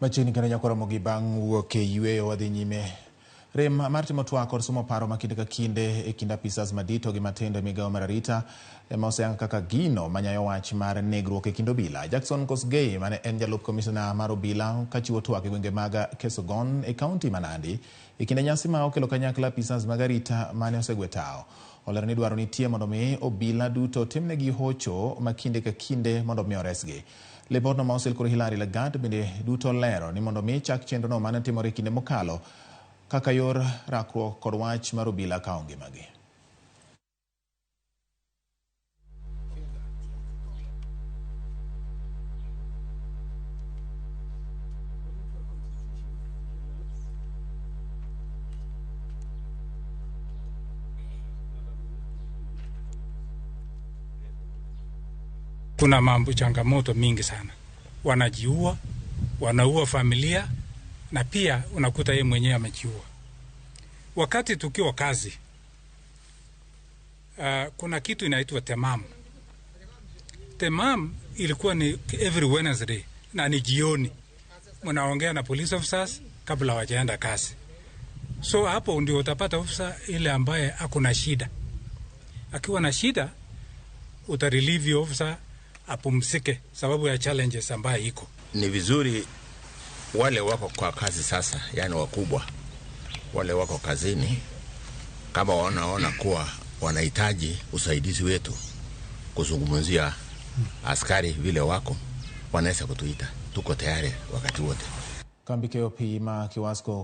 Machini kana nyakora mogi bang' wuok e yweyo wadhi nyime. Rem mar timo twak kod somo paro makinde ka kinde e kind apisas madito gi matindo e migawo mar arita ema oseyang kaka gino manyayo wach mar negruok e kind obila. Jackson Kosgei mane en jalup komisina mar obila kachiwo twak e gwenge mag Kesogon e kaunti ma Nandi e kinde nyasi ma okelo kanyakla apisas mag arita mane osegwe tao. Olero ni dwaro nitie mondo mi obila duto timnegi hocho makinde ka kinde mondo mi oresgi. Leporno ma osil kod Hilary Lagat bende duto lero ni mondo mi chak chenrono mane timore kinde mokalo kaka yor rakruok kod wach mar obila ka onge magi. Kuna mambo changamoto mingi sana. Wanajiua, wanaua familia na pia unakuta yeye mwenyewe amejiua. Wakati tukiwa kazi, kuna kitu inaitwa temam. Temam ilikuwa ni every Wednesday na ni jioni. Mnaongea na police officers kabla hawajaenda kazi. So hapo ndio utapata officer ile ambaye hakuna shida. Akiwa na shida utarelieve officer apumzike sababu ya challenges ambaye iko. Ni vizuri wale wako kwa kazi sasa, yani wakubwa, wale wako kazini, kama wanaona kuwa wanahitaji usaidizi wetu kuzungumzia askari vile wako, wanaweza kutuita. Tuko tayari wakati wote. Kambi KOP ma Kiwasko